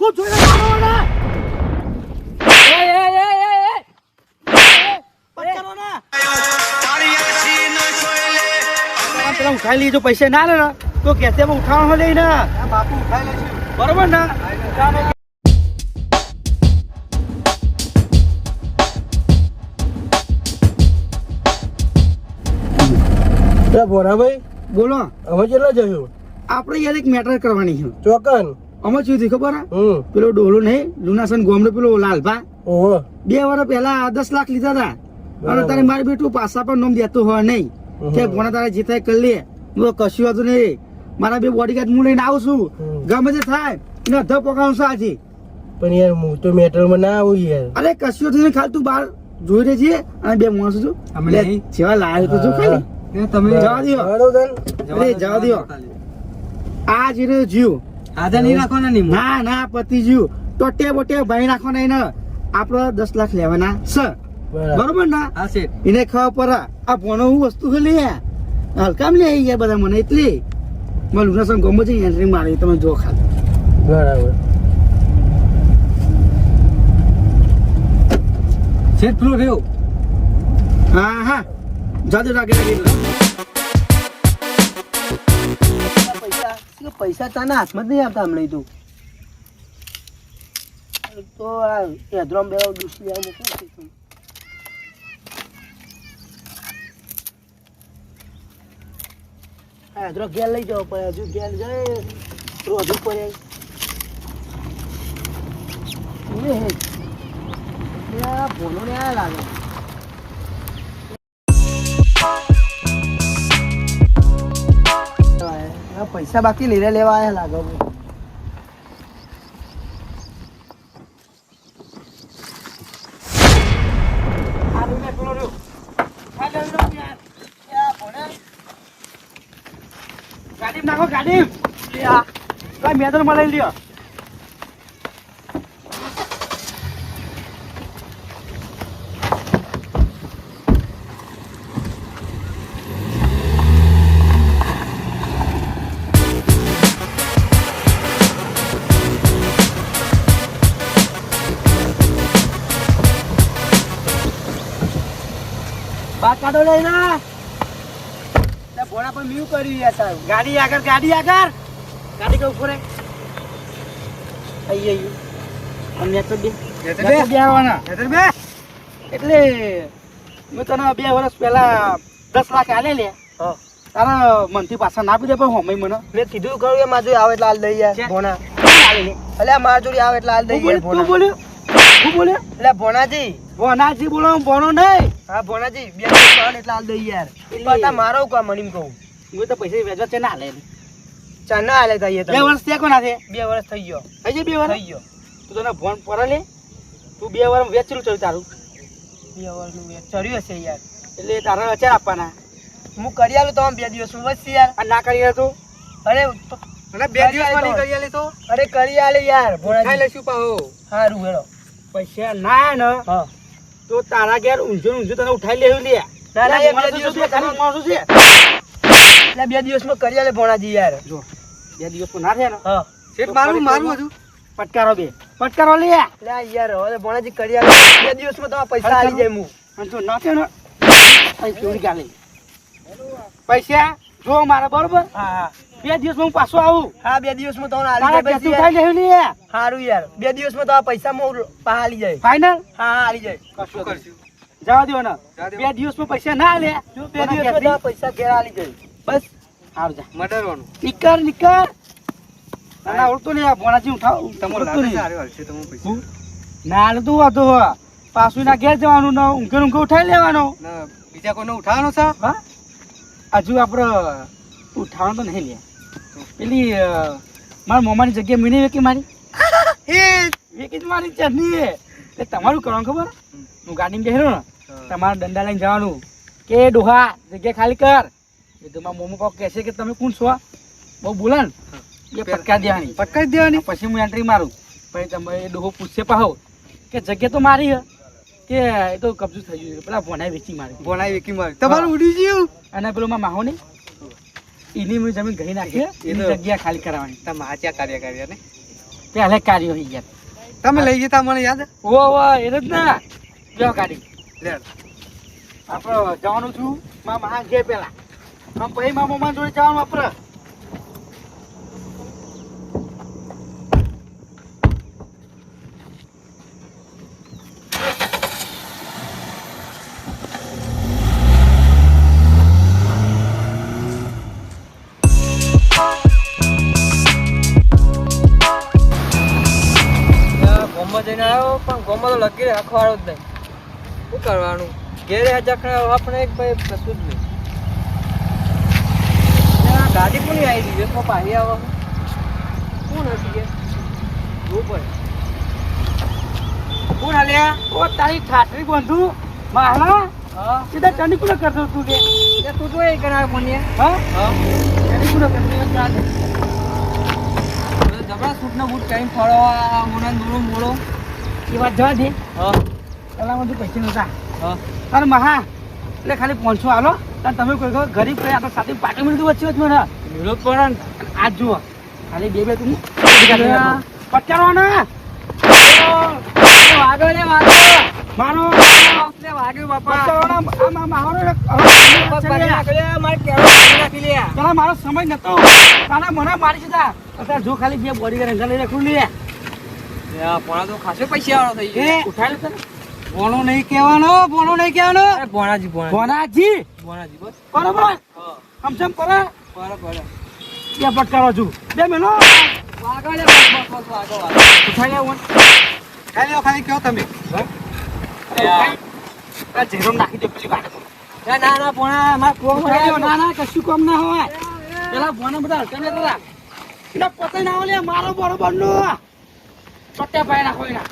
તું જોઈને મારો ને પકડો ને પેલા ઉઠાઈ લીધો પૈસા ના લે તો કેસે ઉઠાવવાનો લઈને બાપુ ઉઠાઈ લેજો બરોબર ને ભોરાભાઈ બોલો હવે કેટલા જયું આપણે યાર એક મેટર કરવાની છે ચોકન અમે શું થયું ખબર પેલો ડોલો નહીં લુનાસન ગોમડો પેલો લાલભા ઓહો 2 વર્ષ પહેલા 10 લાખ લીધા હતા અને તારે મારી બેટું પાછા પણ નોમ દેતો હોય નહીં કે ભોણા તારે જે થાય કરી લે હું કશું હતું નહીં મારા 2 બોડીગાર્ડ હું લઈને આવું છું ગમે તે થાય એને અધર પકાવું છું આજે પણ યાર હું તો મેટરમાં ના આવું યાર અરે કશું હતું નહીં ખાલી તું બહાર જોઈ રહેજે અને 2 માણસો છું જેવા લાવ્યો તો જો ખાલી તમે જવા દો અરે જવા દો આ જીરો જીવ આધા નહીં રાખવાના નહીં ના ના પતિ જીવ ટોટે બોટે ભાઈ નાખવાના એને આપડે 10 લાખ લેવાના છે બરોબર ને એને ખબર પડે આ ભણો હું વસ્તુ ખાલી હલકામ લે ગયા બધા મને એટલી મને લુનાસન ગમો છે એન્ટ્રી મારી તમે જો ખાલી બરાબર સેટ ફ્લો રહ્યો હા હા જાદુ રાખી પૈસા તાના હાથમાં જ નહીં આવતા હમણાં તો આ હેદરામ બે દુસરી આવે મૂકું હેદરો ઘેર લઈ જાવ પણ હજુ ઘેર જાય રોજુ પડે ભોનો ને આ લાગે પૈસા બાકી લીધે લેવા આયા લાગે ગાડી નાખો ગાડી મેં તો મળે લ્યો બાદ કાઢો લઈને ભોણા પણ મ્યુ કર્યું યાર સાહેબ ગાડી આગળ ગાડી કે ઉપર આઈ અને તો બે આવવાના એટલે મેં તને 2 વર્ષ પહેલા 10 લાખ આલે લે તારા મનથી પાછા ના પી દે પણ હોમે મને મેં કીધું કરું કે માર જોડે આવે એટલે હાલ દઈ યાર ભોણા એટલે માર જોડે આવે એટલે હાલ દઈ યાર તું બોલ્યો એટલે ભોણાજી બોલો ભણો નહીં હા ભોણાજી 2 વર્ષ એટલે હાલ દઈ યાર પતા મારો કામ મણીમ કહું હું તો પૈસા વેચવા છે ના લે ચા ના હાલે તઈએ 2 વર્ષ તે કોના છે 2 વર્ષ થઈ ગયો થઈ જાય 2 વર્ષ થઈ ગયો તું તને ફોન પર લે તું 2 વર્ષ વેચેલું છે તારું 2 વર્ષનું વેચ ચડ્યું હશે યાર એટલે તારા અચાર આપવાના હું કરી આલું તો 2 દિવસમાં બસ યાર આ ના કરી તો અરે અને 2 દિવસમાં નહીં કરી આલે તો અરે કરી આલે યાર ભોણાજી ખાઈ લેશું પાહો હારું હેડો પૈસા ના ને હા તો તારા ઘેર ઊંઝો તને ઉઠાઈ લેવું લે ના ના, એ 2 દિવસમાં માણસો છે એટલે 2 દિવસમાં કરી આલે ભોણાજી યાર જો 2 દિવસમાં ના થયા ને હા શેઠ મારું હજુ પટકારો લે એટલે યાર હવે ભોણાજી કરી આલે 2 દિવસમાં તમારા પૈસા આલી જાય હું અને જો ના થયો ને અહીં ચોરી ગાલે પૈસા જો મારા બરોબર હા હા 2 દિવસમાં હું પાછો આવું હા 2 દિવસમાં તમને આલી તારા જાય ઘેરથી પૈસા ઉઠાઈ લેવું લે હારું યાર 2 દિવસમાં તમારા પૈસા હું પા આલી જાય ફાઈનલ હા હા આલી જાય કશું કરશું જવા દો ને 2 દિવસમાં પૈસા ના લે જો 2 દિવસમાં તમારા પૈસા ઘેર આલી જાય બસ હારું જા મડરવાનું નીકળ ના ઓળતો ને આ ભોણાજી ઉઠાવ ના તું હતો પાછું ના ઘેર જવાનું ને ઊંઘે ઉઠાઈ લેવાનો બીજા કોઈને ઉઠાવવાનો છે હા હજુ આપડે ઉઠાવવાનું તો નહીં લે પેલી મારા મોમાની જગ્યા મીની વેકી મારી વેકી જ મારી ચટણી એટલે તમારું કરવાનું ખબર હું ગાડીમાં બેસેલો ને તમારે દંડા લઈને જવાનું કે ડોહા જગ્યા ખાલી કર એ તો મારા મોમો કહે છે કે તમે કોણ છો બહુ બોલા ને એ પટકાઈ દેવાની પછી હું એન્ટ્રી મારું પછી તમે એ ડોહો પૂછશે પાહો કે જગ્યા તો મારી હે કે એ તો કબજો થઈ ગયું પેલા ભોણાઈ વેચી મારી તમારું ઉડી ગયું અને પેલો માં માહો ને એની મેં જમીન ઘણી નાખી એની જગ્યા ખાલી કરાવવાની તમારા ક્યાં કાર્ય કર્યા ને પહેલે કાર્યો થઈ ગયા તમે લઈ જતા મને યાદ ઓ એને જ ના જો ગાડી લે આપણે જવાનું છું મારા મહાન છે પેલા આમ પછી મારા મમ્મા જોડે જવાનું આપણે ગોમાં જઈને આવ્યો પણ ગોમાં તો લગી રાખવાનો જ નહીં શું કરવાનું ઘેરે હજાકડા આપણે એક ભાઈ થતું જ નહીં ગાડી કોની આવી રહી છે પાછી આવો કોણ હતી કે જોવું પડે કોણ હાલ્યા ઓ તારી ઠાઠરી બંધુ માહલા હા સીધા ચંડી કુલો કરતો તું કે તું તો એ કરાવે મને હા હા ચંડી કુલો કરતો જબરા સૂટનો બૂટ કરીને ફરવા મોના દૂરો મોડો એ વાત જવા દે હા પેલા બધું પૈસા નતા હા તારે મહા એટલે ખાલી 500 હાલો અને તમે કોઈ કહો ગરીબ કોઈ આપણે સાથે પાટી મિનિટ વચ્ચે વચ્ચે મને વિરોધ પણ આજ જુઓ ખાલી બે તું પચારવાના વાગો ને વાગો મારો ને વાગ્યો બાપા પચારવાના આમાં મારો મારે કેળો નાખી લે પેલા મારો સમય નતો તારા મને મારી દીધા અત્યારે જો ખાલી બે બોડી રંગા લઈ રાખું લે પોણા તો ખાસે પૈસા વાળો થઈ ગયો ઉઠાડે તને બોનો નહીં કહેવાનો ભોણાજી ભોનાજી બસ બરોબર હા સમસમ કરે બરાબર બે પટકારો છું બે મેલો વાગો ને બસ વાગો ઉઠાડે ઓન ખાલી કહો તમે આ ઝેરો નાખી દે પેલી વાડે ના ના પોણા માર કોમ ઉઠાડ્યો ના ના કશું કામ ના હોય પેલા ભોના બધા હલકા હતા એટલે પતે ના હોય મારો બરોબર નો પટ્ટે પાય નાખો એના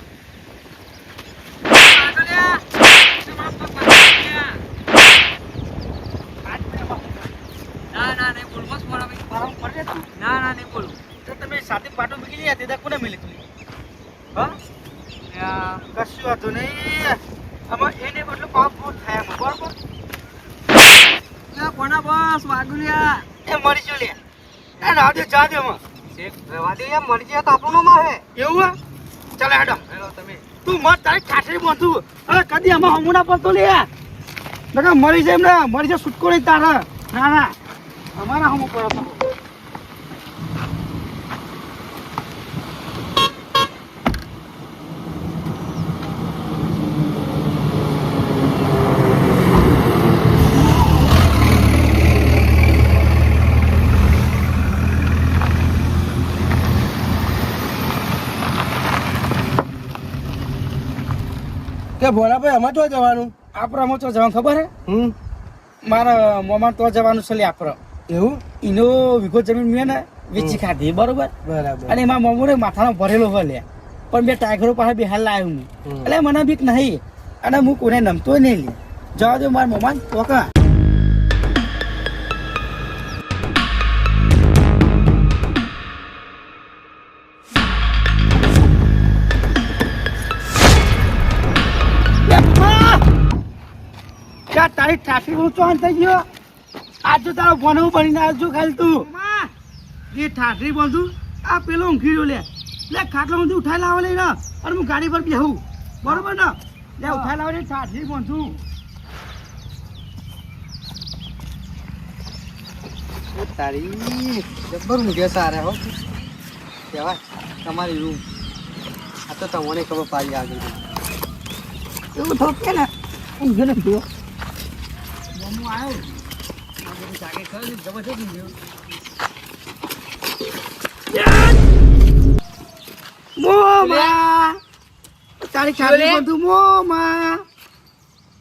ના નહીં બોલ બસ પોણા મારા પડે તું ના નહીં બોલું તો તમે સાથે પાટો મૂકી લીધા તે કોને મિલી તું હા કશું હતું નહીં આમાં એને બદલે પાપ બહુ થાય બરોબર પોણા બસ વાગુ લ્યા એ મરી જો લે એ ના દે જા દે માં વાદે યાર મરી જાય તો આપણો માં હે એવું હે ચાલ હેડો હેલો તમે તું મત તારી ખાટરી બોતું અરે કદી આમાં હમુના પડતો લે નકા મરી જાય ને મરી જાય છૂટકો નહીં તારા ના ના અમારા હમુ પડતો કે ભોળાભાઈ અમાર તો જવાનું આપણે અમે તો જવાનું ખબર હે મારા મોમાં તો જવાનું છે લે આપણે એવું એનો વીઘો જમીન મેં ને વેચી ખાધી બરોબર બરાબર અને એમાં મમુને માથાનો ભરેલો હોય લે પણ બે ટાઈગરો પાસે બિહાર લાવ્યો હું એટલે મને બીક નહીં અને હું કોને નમતો નહીં લે જવા દો મારા મમ્મા ટોકા તારી ટ્રાફિક ઊંચો થઈ ગયો આજ તો તારો ભણવું બનીને આવજો ખાલી તું જે ઠાઠરી બોલતું આ પેલો ઊંઘી લે ખાટલો ઊંધી ઉઠાઈ લાવે લઈને અને હું ગાડી પર બેહું બરોબર ને લે ઉઠાઈ લાવે ઠાઠરી બોલતું તારી જબ્બર મુજે સારે હો કેવાય તમારી રૂમ આ તો તમને ખબર પાડી આગળ એવું થોડું કે ને ઊંઘી ને ગયો મમ્મો આવ્યો જાગે ખરો જબરજસ્ત ઊંઘ્યો મોમાં તારી ખાલી બધું મોમાં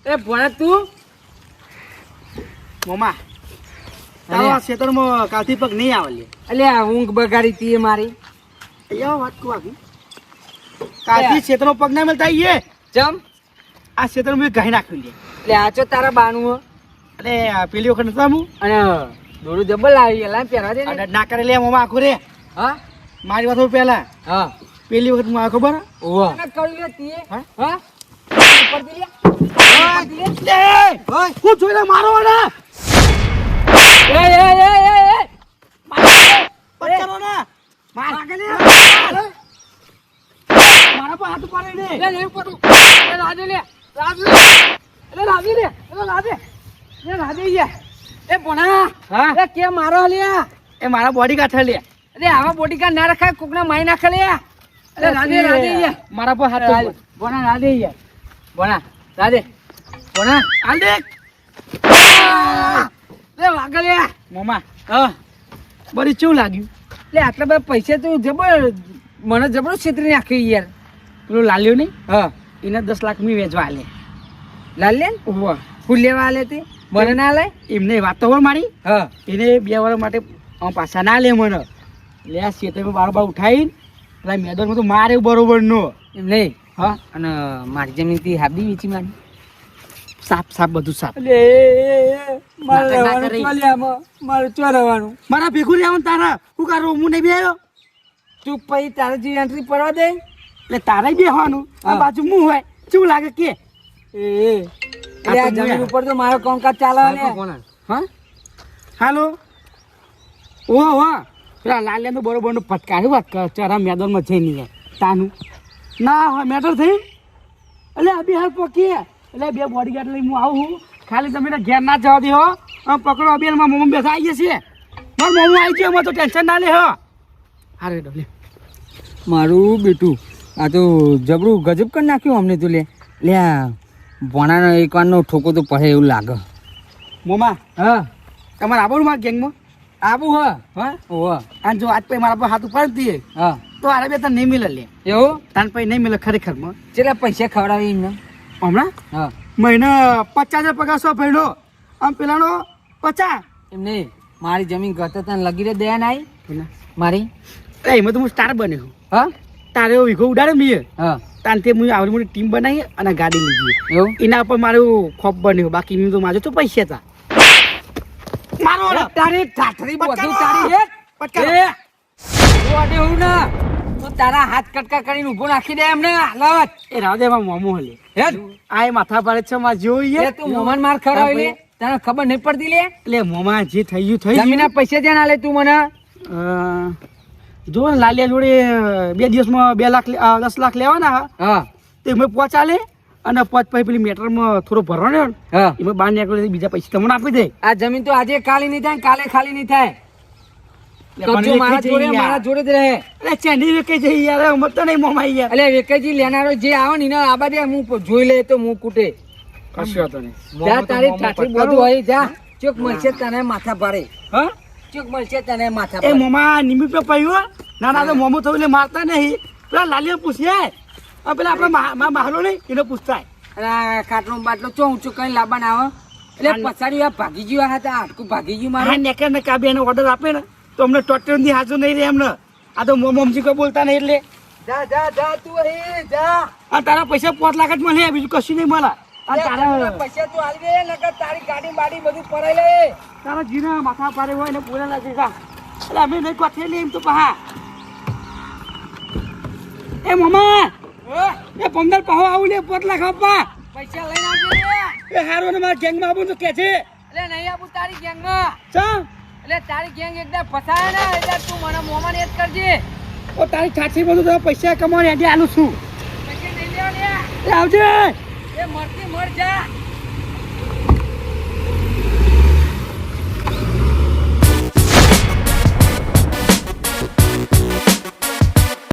એ ભણે તું મોમાં તારો આ ક્ષેત્રમાં કાલથી પગ નહીં આવે લે અલે આ ઊંઘ બગાડી તી મારી અહીંયા વાત કહું આગી કાલથી ક્ષેત્રમાં પગ ના મળતા આવીએ જમ આ ક્ષેત્રમાં મેં ગાઈ નાખ્યું લે એટલે આ ચો તારા બાનું હો અને પેલી વખત નતા હું અને દોડું જબ્બર લાવી એલા પહેરવા દે ને ના કરે લે મોમાં આખું રે હા મારી વાત પેલા હા પેલી વખત હું આ ખબર ઓવા કરી લે તી હા? હા ઉપર દી લે લે હું જોઈ લે મારો ને એ પકડો ને માર ને લે નહીં પડું એ રાજુ લે રાજુ એટલે રાજુ લે એટલે રાજે લે રાજે યાર એ ભણા હા એ કે મારો લે એ મારા બોડીગાર્ડ લે અરે આવા બોડીગાર્ડ ના રખાય કોકના મારી નાખે લે એટલે રાજે રાજે યાર મારા પર હાથ તો ભણા રાજે યાર ભણા રાજે ભણા હાલ દે લે વાગલ લે મોમા હા બરી ચેવું લાગ્યું લે આટલા બધા પૈસા તું જબર મને જબરો છેતરી નાખી યાર પેલું લાલ્યો નહીં હા એને 10 લાખ મી વેચવા આલે લાલ લે ઓહો ફૂલ લેવા આલે તે મને ના લે એમને વાત તો હોય મારી હા એને 2 વર્ષ માટે પાછા ના લે મને લે આ શેતરમાં બાર ઉઠાઈને પેલા મેદાનમાં તો મારે બરોબર નો એમ નહીં હા અને મારી જમીનથી હાબી વેચી મારી સાપ સાપ બધું સાપ મારે ના રહેવાનું કરી. ચોલિયામાં. મારે ચો રહેવાનું મારા ભેગું રહેવાનું તારા હું કારો હું નહીં બેહ્યો તું પછી તારે જે એન્ટ્રી પડવા દે એટલે તારે બેહવાનું આ હા. બાજુ હું હોય કેવું લાગે કે એટલે આ આ તો જમીન મેં. ઉપર તો મારો કામકાજ ચાલે ને હા હાલો ઓહો પેલા લાલ્યા તો બરોબર નું ફટકાર્યું વાત કર ચરા મેદાનમાં જઈ નહીં તાનું ના હોય મેટર થઈ એટલે અભી હાલ પોકી એટલે 2 બોડીગાર્ડ લઈને હું આવું ખાલી તમે ઘેર ના જવા દે હો પકડો અભી મારા મોમો બેઠા આવીએ છીએ મારા મોમો આવી ગયો તો ટેન્શન ના લે હો હારે ડબલે મારું બેટું આ તો જબરું ગજબ કરી નાખ્યું અમને તો લે આ ભણાનો એકવારનો ઠોકો તો પડે એવું લાગે મોમા હા તમારે આવવાનું મારા ગેંગમાં આબુ હા હા ઓહ અને જો આજ પછી મારા પર હાથ ઉપાડી દઈએ હા તો આરે બે તને નહીં મિલે લે એવું તાન પછી નહીં મિલે ખરેખરમાં કેટલા પૈસા ખવડાવી એમને હમણાં હા મહિને 50,000 પગાર 100 ભાઈનો આમ પેલાનો 50 એમ નહીં મારી જમીન કરતા તને લગી રે દયા ના આવી મારી એમાં તો હું સ્ટાર બન્યો હા તારે એવો વીઘો ઉડાડે મેં હા તાન તે હું આવડી મોટી ટીમ બનાવી અને ગાડી લીધી એવું એના પર મારું ખોપ બન્યો બાકી મેં તો માજો તો પૈસા હતા મારો અરે તારી ઠાઠરી બધું તારી હે પટકારો. એ તું અડે હું ના તું તારા હાથ કટકા કરીને ઊભો નાખી દે એમને હાલત એ રાવદેમાં મોમો હલે હે આ એ માથા પાડે છે માં જોઈએ એ તું મોમાન માર ખરાવી લે તને ખબર નહીં પડતી લે એટલે મોમા જે થઈ ગયું થઈ ગયું જમીનના પૈસા જ્યાં આલે તું મને જો ને લાલિયા જોડે 2 દિવસમાં 2 લાખ 10 લાખ લેવાના હા હા તે મેં પહોંચાલે અને પછી પેલી મેટરમાં થોડો ભરવાનો ને હા એમાં બહાર નીકળે બીજા પૈસા તમને આપી દે આ જમીન તો આજે ખાલી નહીં થાય કાલે ખાલી નહીં થાય પણ કબજો મારા વેચાઈ જોડે જઈ મારા યાર. જોડે જ રહે અરે ચેન્ડી વેકે છે યાર મત તો નહીં મોમા યાર એટલે વેકેજી લેનારો જે આવે ને એને આબા દે હું જોઈ લે તો હું કૂટે કશું હતો નહીં જા તારી ઠાઠરી બધું હોય જા ચોક મળશે તને માથા ભારે હા ચોક મળશે તને માથા એ ભારે મોમા નિમિત્ત પર પડ્યું ના ના તો મોમો થયું એટલે મારતા નહીં પેલા લાલીઓ પૂછ્યા પેલા આપણે મારો નહીં એને પૂછતા અને આ ખાટલો બાટલો ચો ઊંચું કઈ લાવવા આવે એટલે પછાડી આ ભાગી ગયું આ હતા હાડકું ભાગી ગયું હા મારે નેકર ને કાબી એને ઓર્ડર આપે ને તો અમને ટોટર ની હાજર નહીં રહે એમને આ તો મોમજી કોઈ બોલતા નહીં એટલે જા જા જા તું અહીં જા આ તારા પૈસા 5 લાખ જ મળે બીજું કશું નહીં મળે આ તારા પૈસા તું આલી દે નકર તારી ગાડી બાડી બધું પરાઈ લે તારા જીના માથા પારે હોય ને બોલેલા છે જા એટલે અમે નહીં કોથેલી એમ તો પહા એ મોમા એ 15 પહો આવું લે 5 લાખ આપવા પૈસા લઈને આવજો લે એ હારો ને મારા ગેંગમાં આવું તો કે છે એટલે નહીં આપું તારી ગેંગમાં ચા એટલે તારી ગેંગ એકદમ ફસાય ને એટલે તું મને મોમાં યાદ કરજે ઓ તારી છાછી બધું તમે પૈસા કમાવાની આજે આલું છું પૈસા નહીં લેવા લે એ આવજે એ મરતી મર જા